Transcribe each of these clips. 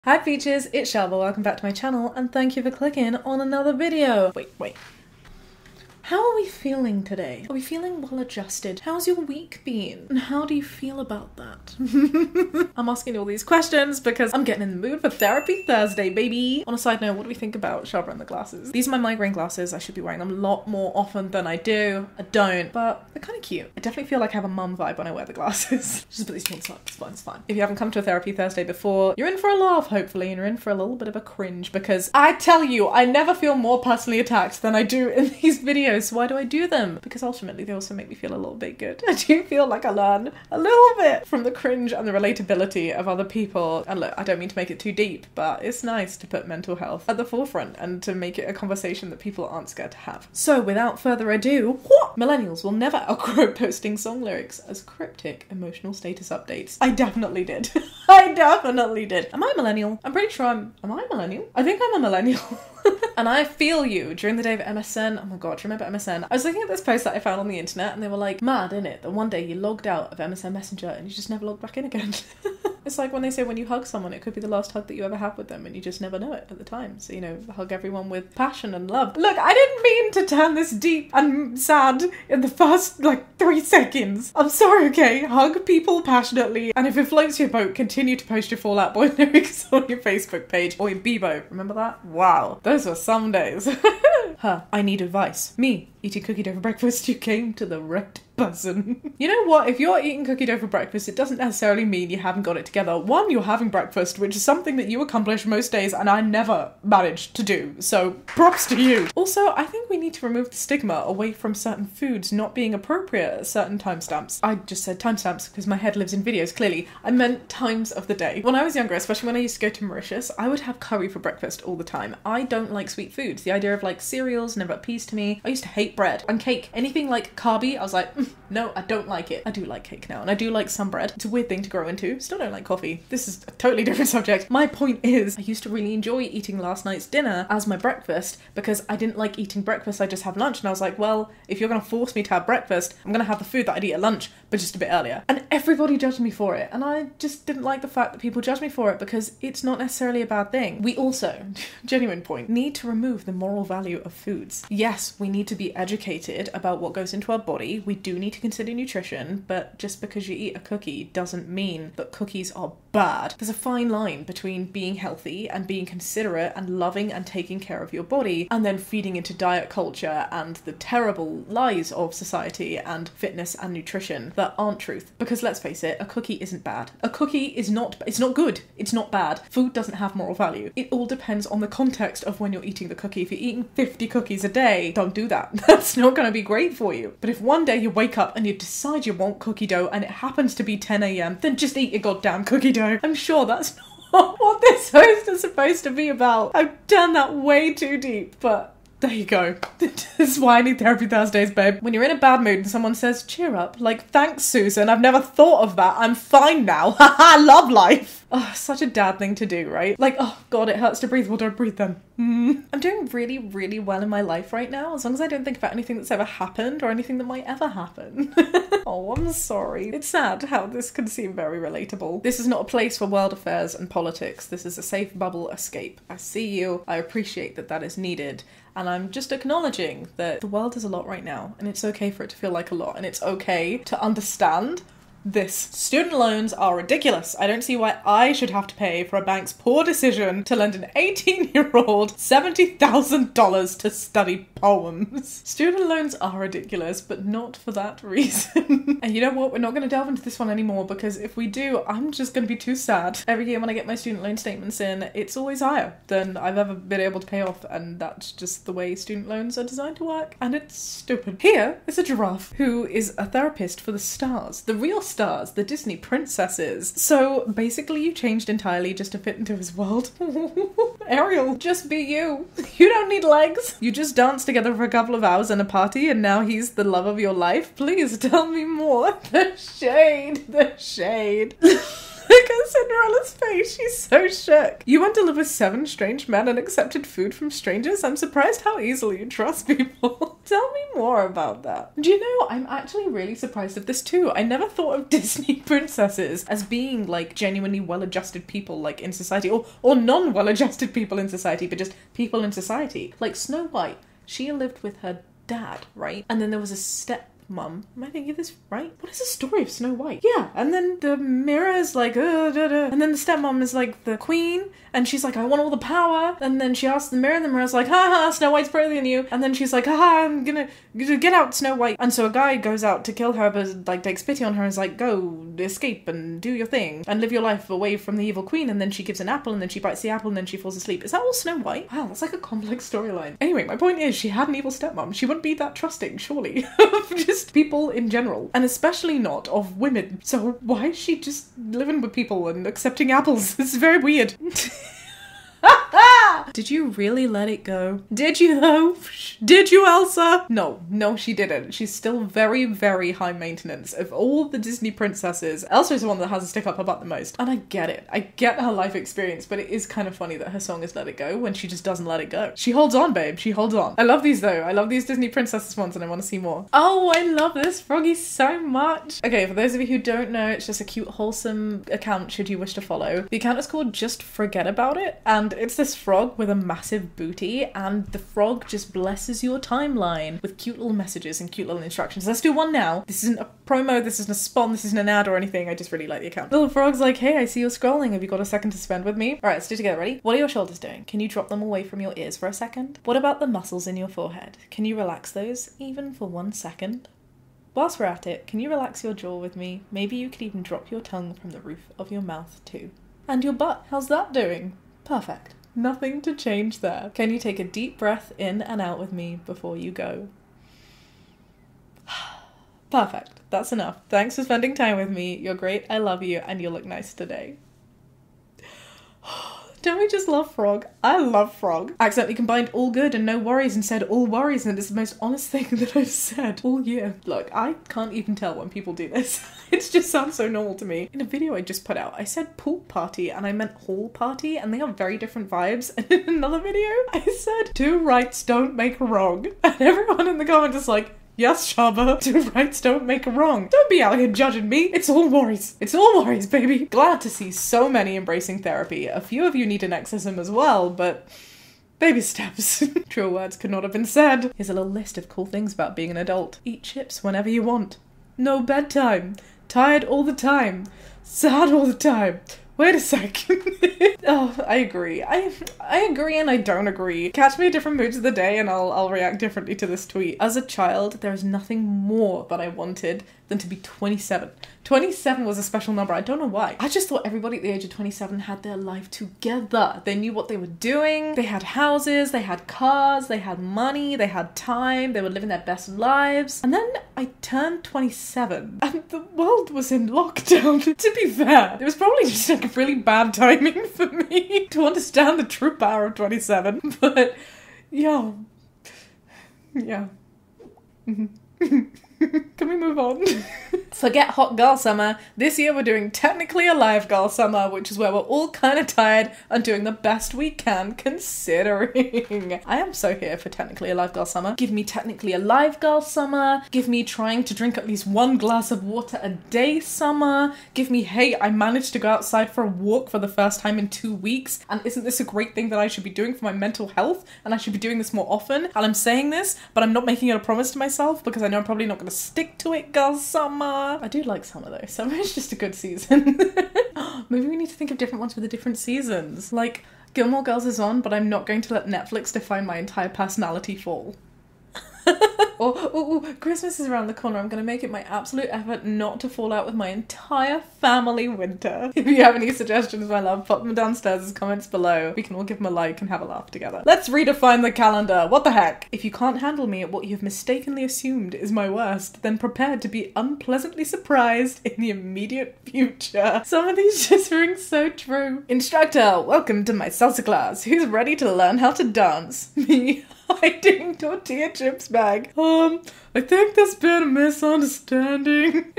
Hi peaches, it's Shaaba, welcome back to my channel and thank you for clicking on another video. Wait. How are we feeling today? Are we feeling well adjusted? How's your week been? And how do you feel about that? I'm asking all these questions because I'm getting in the mood for Therapy Thursday, baby. On a side note, what do we think about Shaaba and the glasses? These are my migraine glasses. I should be wearing them a lot more often than I do. I don't, but they're kind of cute. I definitely feel like I have a mum vibe when I wear the glasses. Just put these things on, it's fine. If you haven't come to a Therapy Thursday before, you're in for a laugh, hopefully, and you're in for a little bit of a cringe because I tell you, I never feel more personally attacked than I do in these videos. So why do I do them? Because ultimately they also make me feel a little bit good. I do feel like I learn a little bit from the cringe and the relatability of other people. And look, I don't mean to make it too deep, but it's nice to put mental health at the forefront and to make it a conversation that people aren't scared to have. So without further ado, what? Millennials will never outgrow posting song lyrics as cryptic emotional status updates. I definitely did. I definitely did. Am I a millennial? I'm pretty sure am I a millennial? I think I'm a millennial. And I feel you. During the day of MSN, oh my god, do you remember MSN? I was looking at this post that I found on the internet and they were like, mad innit, that one day you logged out of MSN Messenger and you just never logged back in again. It's like when they say when you hug someone, it could be the last hug that you ever have with them and you just never know it at the time. So, you know, hug everyone with passion and love. Look, I didn't mean to turn this deep and sad in the first, 3 seconds. I'm sorry, okay? Hug people passionately, and if it floats your boat, continue to post your Fall Out Boy lyrics on your Facebook page or your Bebo. Remember that? Wow. Those were some days. I need advice. Me, eating cookie dough for breakfast, you came to the right person. You know what? If you're eating cookie dough for breakfast, it doesn't necessarily mean you haven't got it together. One, you're having breakfast, which is something that you accomplish most days and I never managed to do. So props to you. Also, I think we need to remove the stigma away from certain foods not being appropriate at certain timestamps. I just said timestamps because my head lives in videos, clearly. I meant times of the day. When I was younger, especially when I used to go to Mauritius, I would have curry for breakfast all the time. I don't like sweet foods. The idea of cereals never appeased to me. I used to hate bread and cake. Anything carby, I was like, no, I don't like it. I do like cake now, and I do like some bread. It's a weird thing to grow into. Still don't like coffee. This is a totally different subject. My point is, I used to really enjoy eating last night's dinner as my breakfast because I didn't like eating breakfast, I just have lunch. And I was like, well, if you're gonna force me to have breakfast, I'm gonna have the food that I'd eat at lunch, but just a bit earlier. And everybody judged me for it. And I just didn't like the fact that people judged me for it because it's not necessarily a bad thing. We also, genuine point, need to remove the moral value of foods. Yes, we need to be educated about what goes into our body. We do need to consider nutrition, but just because you eat a cookie doesn't mean that cookies are bad. There's a fine line between being healthy and being considerate and loving and taking care of your body, and then feeding into diet culture and the terrible lies of society and fitness and nutrition that aren't truth. Because let's face it, a cookie isn't bad. A cookie is not, it's not good. It's not bad. Food doesn't have moral value. It all depends on the context of when you're eating the cookie. If you're eating 50 cookies a day, don't do that. That's not going to be great for you. But if one day you wake up and you decide you want cookie dough and it happens to be 10 a.m, then just eat your goddamn cookie dough. I'm sure that's not what this host is supposed to be about. I've done that way too deep, but there you go. This is why I need Therapy Thursdays, babe. When you're in a bad mood and someone says, cheer up, thanks, Susan, I've never thought of that. I'm fine now. Haha, love life. Oh, such a dad thing to do, right? Oh god, it hurts to breathe. Well, don't breathe then. I'm doing really, really well in my life right now, as long as I don't think about anything that's ever happened or anything that might ever happen. Oh, I'm sorry. It's sad how this can seem very relatable. This is not a place for world affairs and politics. This is a safe bubble escape. I see you. I appreciate that that is needed. And I'm just acknowledging that the world is a lot right now, and it's okay for it to feel like a lot, and it's okay to understand this. Student loans are ridiculous. I don't see why I should have to pay for a bank's poor decision to lend an 18-year-old $70,000 to study poems. Student loans are ridiculous, but not for that reason. And you know what? We're not going to delve into this one anymore because if we do, I'm just going to be too sad. Every year when I get my student loan statements in, it's always higher than I've ever been able to pay off, and that's just the way student loans are designed to work, and it's stupid. Here is a giraffe who is a therapist for the stars. The real stars, the Disney princesses. So basically you changed entirely just to fit into his world. Ariel, just be you. You don't need legs. You just danced together for a couple of hours in a party and now he's the love of your life. Please tell me more. The shade, the shade. Look at Cinderella's face. She's so shook. You went to live with 7 strange men and accepted food from strangers? I'm surprised how easily you trust people. Tell me more about that. Do you know, I'm actually really surprised at this too. I never thought of Disney princesses as being like genuinely well-adjusted people like in society, or non-well-adjusted people in society, but just people in society. Like Snow White, she lived with her dad, right? And then there was a stepmom. Am I thinking of this right? What is the story of Snow White? Yeah, and then the mirror is like, and then the stepmom is like the queen, and she's like, I want all the power. And then she asks the mirror, and the mirror's like, haha, Snow White's better than you. And then she's like, haha, I'm gonna get out, Snow White. And so a guy goes out to kill her, but like takes pity on her and is like, go, escape and do your thing and live your life away from the evil queen. And then she gives an apple, and then she bites the apple, and then she falls asleep. Is that all Snow White? Wow, that's like a complex storyline. Anyway, my point is, she had an evil stepmom. She wouldn't be that trusting, surely, of just people in general, and especially not of women. So why is she just living with people and accepting apples? It's very weird. Did you really let it go? Did you though? Did you, Elsa? No, she didn't. She's still very, very high maintenance. Of all the Disney princesses, Elsa is the one that has to stick up her butt the most. And I get it. I get her life experience, but it is kind of funny that her song is Let It Go when she just doesn't let it go. She holds on, babe. She holds on. I love these though. I love these Disney princesses ones and I want to see more. Oh, I love this froggy so much. Okay, for those of you who don't know, it's just a cute, wholesome account should you wish to follow. The account is called Just Forget About It, and it's this frog with a massive booty, and the frog just blesses your timeline with cute little messages and cute little instructions. Let's do one now. This isn't a promo, this isn't a spawn, this isn't an ad or anything. I just really like the account. Little frog's like, hey, I see you're scrolling. Have you got a second to spend with me? All right, let's do it together. Ready? What are your shoulders doing? Can you drop them away from your ears for a second? What about the muscles in your forehead? Can you relax those even for 1 second? Whilst we're at it, can you relax your jaw with me? Maybe you could even drop your tongue from the roof of your mouth too. And your butt, how's that doing? Perfect. Nothing to change there. Can you take a deep breath in and out with me before you go? Perfect. That's enough. Thanks for spending time with me. You're great. I love you. And you look nice today. Don't we just love Frog? I love Frog. Accidentally combined all good and no worries and said all worries, and it's the most honest thing that I've said all year. Look, I can't even tell when people do this. It just sounds so normal to me. In a video I just put out, I said pool party and I meant hall party, and they have very different vibes. And in another video, I said 2 rights don't make a wrong. And everyone in the comments is like, yes, Shaaba, 2 rights don't make a wrong. Don't be out here judging me. It's all worries. It's all worries, baby. Glad to see so many embracing therapy. A few of you need an exorcism as well, but baby steps. Truer words could not have been said. Here's a little list of cool things about being an adult. Eat chips whenever you want. No bedtime. Tired all the time. Sad all the time. Wait a sec. Oh, I agree. I agree and I don't agree. Catch me at different moods of the day and I'll react differently to this tweet. As a child, there is nothing more that I wanted than to be 27. 27 was a special number. I don't know why. I just thought everybody at the age of 27 had their life together. They knew what they were doing. They had houses, they had cars, they had money, they had time, they were living their best lives. And then I turned 27 and the world was in lockdown. To be fair, it was probably just like really bad timing for me to understand the true power of 27. But yeah. Can we move on? Forget hot girl summer. This year we're doing technically alive girl summer, which is where we're all kind of tired and doing the best we can considering. I am so here for technically alive girl summer. Give me technically alive girl summer. Give me trying to drink at least 1 glass of water a day summer. Give me, hey, I managed to go outside for a walk for the first time in 2 weeks, and isn't this a great thing that I should be doing for my mental health? And I should be doing this more often. And I'm saying this, but I'm not making it a promise to myself because I know I'm probably not going to stick to it, girl summer. I do like summer though. Summer is just a good season. Maybe we need to think of different ones for the different seasons. Like, Gilmore Girls is on, but I'm not going to let Netflix define my entire personality fall. Or, Christmas is around the corner. I'm going to make it my absolute effort not to fall out with my entire family winter. If you have any suggestions, my love, pop them downstairs as comments below. We can all give them a like and have a laugh together. Let's redefine the calendar. What the heck? If you can't handle me at what you've mistakenly assumed is my worst, then prepare to be unpleasantly surprised in the immediate future. Some of these just ring so true. Instructor, welcome to my salsa class. Who's ready to learn how to dance? Me. hiding tortilla chips bag. I think there's been a misunderstanding.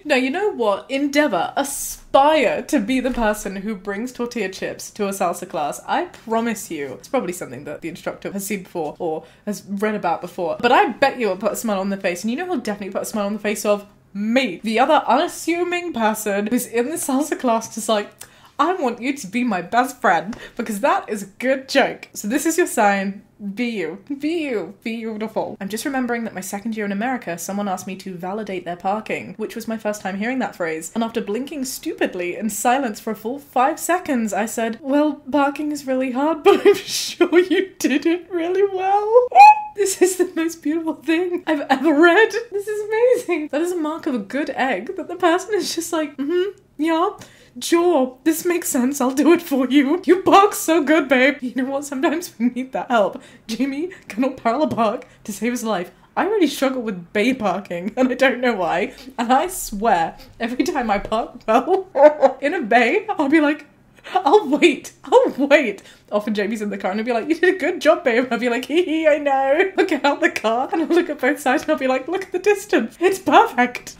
No, you know what? Endeavor, aspire to be the person who brings tortilla chips to a salsa class. I promise you. It's probably something that the instructor has seen before or has read about before. But I bet you it'll put a smile on their face. And you know who'll definitely put a smile on the face of? Me. The other unassuming person who's in the salsa class just like, I want you to be my best friend because that is a good joke. So this is your sign. Be you. Be you. Be beautiful. I'm just remembering that my second year in America, someone asked me to validate their parking, which was my first time hearing that phrase. And after blinking stupidly in silence for a full 5 seconds, I said, well, parking is really hard, but I'm sure you did it really well. This is the most beautiful thing I've ever read. This is amazing. That is a mark of a good egg, that the person is just like, yeah. Sure, this makes sense, I'll do it for you. You park so good, babe. You know what, sometimes we need that help. Jamie cannot parallel park to save his life. I really struggle with bay parking, and I don't know why. And I swear, every time I park well in a bay, I'll be like, I'll wait. Often Jamie's in the car and he'll be like, you did a good job, babe. I'll be like, hee, I know. Look out the car, and I'll look at both sides and I'll be like, look at the distance. It's perfect.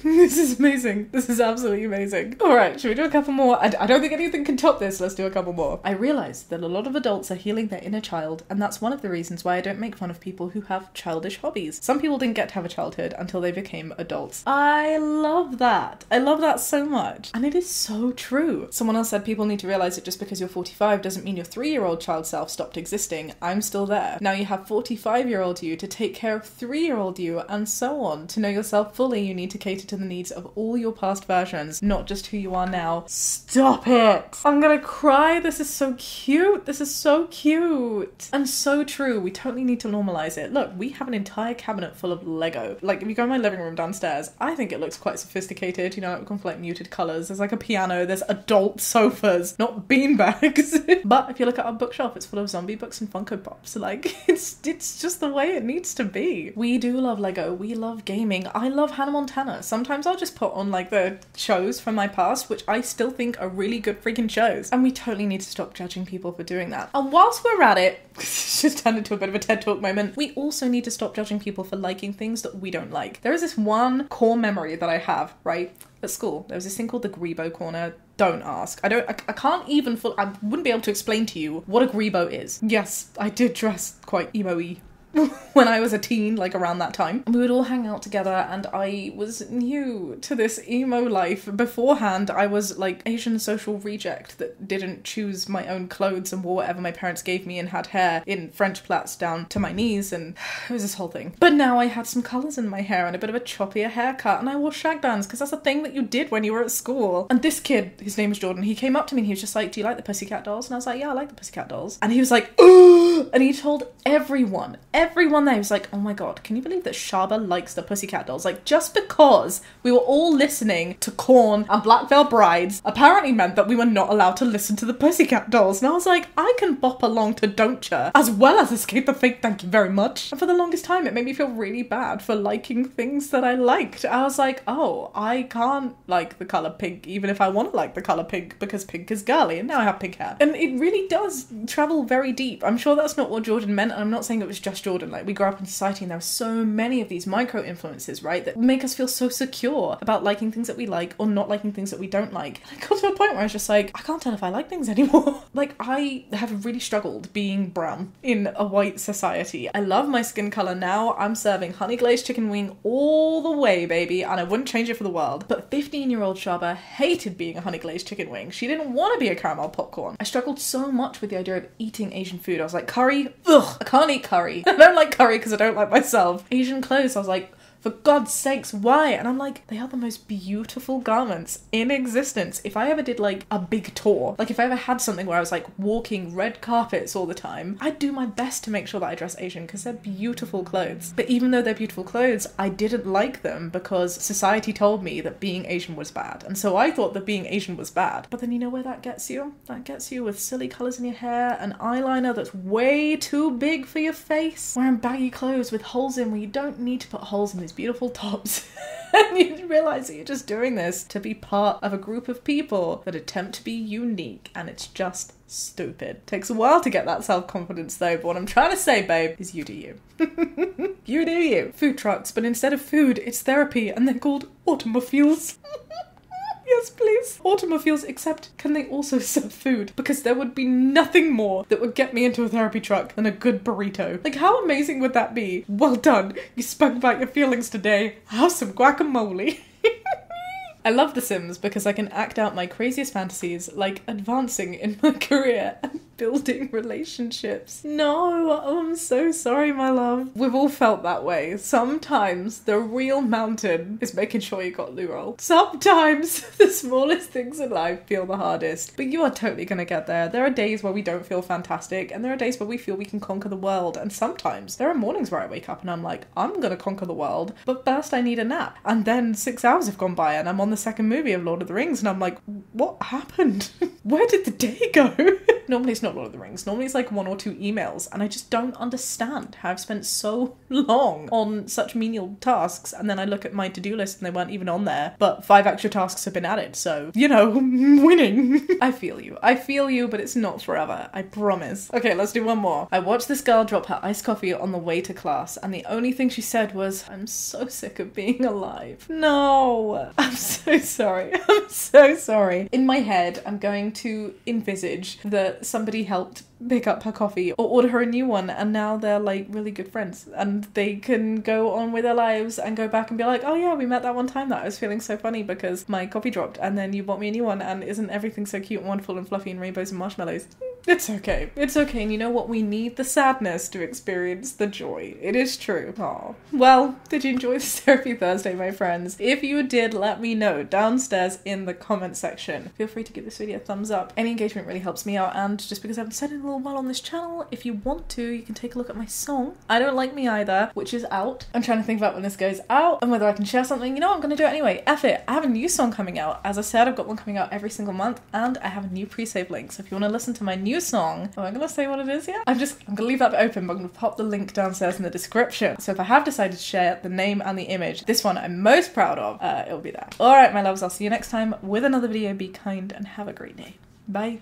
This is amazing. This is absolutely amazing. All right, should we do a couple more? I don't think anything can top this. Let's do a couple more. I realized that a lot of adults are healing their inner child, and that's one of the reasons why I don't make fun of people who have childish hobbies. Some people didn't get to have a childhood until they became adults. I love that. I love that so much. And it is so true. Someone else said people need to realize that just because you're 45 doesn't mean your 3-year-old child self stopped existing. I'm still there. Now you have 45-year-old you to take care of 3-year-old you, and so on. To know yourself fully, you need to cater to the needs of all your past versions, not just who you are now. Stop it! I'm gonna cry. This is so cute. This is so cute. And so true. We totally need to normalize it. Look, we have an entire cabinet full of Lego. Like, if you go in my living room downstairs, I think it looks quite sophisticated. You know, like, we've gone for like muted colours. There's like a piano, there's adult sofas, not beanbags. But if you look at our bookshelf, it's full of zombie books and Funko Pops. Like, it's just the way it needs to be. We do love Lego. We love gaming. I love Hannah Montana. Sometimes I'll just put on like the shows from my past, which I still think are really good freaking shows. And we totally need to stop judging people for doing that. And whilst we're at it, it's just turned into a bit of a TED Talk moment, we also need to stop judging people for liking things that we don't like. There is this one core memory that I have, right? At school, there was this thing called the Grebo Corner. Don't ask. I can't even I wouldn't be able to explain to you what a Grebo is. Yes, I did dress quite emo-y when I was a teen, like around that time. We would all hang out together, and I was new to this emo life. Beforehand, I was like Asian social reject that didn't choose my own clothes and wore whatever my parents gave me and had hair in French plaits down to my knees, and it was this whole thing. But now I had some colours in my hair and a bit of a choppier haircut, and I wore shag bands because that's a thing that you did when you were at school. And this kid, his name was Jordan, he came up to me and he was just like, do you like the Pussycat Dolls? And I was like, yeah, I like the Pussycat Dolls. And he was like, oh, and he told everyone there, he was like, oh my god, can you believe that Shaaba likes the Pussycat Dolls? Like, just because we were all listening to Korn and Black Veil Brides apparently meant that we were not allowed to listen to the Pussycat Dolls. And I was like, I can bop along to Don't Ya as well as Escape the Fate, thank you very much. And for the longest time it made me feel really bad for liking things that I liked. I was like, oh, I can't like the colour pink even if I want to like the colour pink because pink is girly, and now I have pink hair. And it really does travel very deep. I'm sure that's not what Jordan meant, and I'm not saying it was just Jordan. Like, we grow up in society and there are so many of these micro influences, right, that make us feel so secure about liking things that we like or not liking things that we don't like. And I got to a point where I was just like, I can't tell if I like things anymore. Like, I have really struggled being brown in a white society. I love my skin colour now. I'm serving honey glazed chicken wing all the way, baby, and I wouldn't change it for the world. But 15-year-old Shaaba hated being a honey glazed chicken wing. She didn't want to be a caramel popcorn. I struggled so much with the idea of eating Asian food. I was like, curry? Ugh, I can't eat curry. I don't like curry because I don't like myself. Asian clothes, I was like, for God's sakes, why? And I'm like, they are the most beautiful garments in existence. If I ever did like a big tour, like if I ever had something where I was like walking red carpets all the time, I'd do my best to make sure that I dress Asian because they're beautiful clothes. But even though they're beautiful clothes, I didn't like them because society told me that being Asian was bad. And so I thought that being Asian was bad. But then you know where that gets you? That gets you with silly colours in your hair, an eyeliner that's way too big for your face, wearing baggy clothes with holes in where you don't need to put holes in these beautiful tops. And you realise that you're just doing this to be part of a group of people that attempt to be unique, and it's just stupid. Takes a while to get that self-confidence though, but what I'm trying to say, babe, is you do you. You do you. Food trucks, but instead of food, it's therapy, and they're called automobiles. Yes, please. Automobiles, except can they also serve food? Because there would be nothing more that would get me into a therapy truck than a good burrito. Like, how amazing would that be? Well done. You spoke about your feelings today. Have some guacamole. I love The Sims because I can act out my craziest fantasies, like advancing in my career and building relationships. No, oh, I'm so sorry, my love. We've all felt that way. Sometimes the real mountain is making sure you got loo roll. Sometimes the smallest things in life feel the hardest, but you are totally gonna get there. There are days where we don't feel fantastic, and there are days where we feel we can conquer the world, and sometimes there are mornings where I wake up and I'm like, I'm gonna conquer the world, but first I need a nap. And then 6 hours have gone by and I'm on the second movie of Lord of the Rings, and I'm like, what happened? Where did the day go? Normally it's not Lord of the Rings. Normally it's like 1 or 2 emails, and I just don't understand how I've spent so long on such menial tasks, and then I look at my to-do list and they weren't even on there, but 5 extra tasks have been added, so, you know, winning. I feel you, but it's not forever, I promise. Okay, let's do one more. I watched this girl drop her iced coffee on the way to class, and the only thing she said was, I'm so sick of being alive. No, I'm so sorry. I'm so sorry. In my head, I'm going to envisage that somebody helped pick up her coffee or order her a new one, and now they're like really good friends and they can go on with their lives and go back and be like, oh yeah, we met that one time that I was feeling so funny because my coffee dropped and then you bought me a new one, and isn't everything so cute and wonderful and fluffy and rainbows and marshmallows? It's okay. It's okay. And you know what? We need the sadness to experience the joy. It is true. Aw. Well, did you enjoy this Therapy Thursday, my friends? If you did, let me know downstairs in the comment section. Feel free to give this video a thumbs up. Any engagement really helps me out, and just because I haven't said it in a little while on this channel, if you want to, you can take a look at my song, I Don't Like Me Either, which is out. I'm trying to think about when this goes out and whether I can share something. You know what? I'm going to do it anyway. F it. I have a new song coming out. As I said, I've got one coming out every single month, and I have a new pre-save link. So if you want to listen to my new song, am I going to say what it is yet? I'm going to leave that bit open, but I'm going to pop the link downstairs in the description. So if I have decided to share the name and the image, this one I'm most proud of, it'll be there. Alright, my loves, I'll see you next time with another video. Be kind and have a great day. Bye.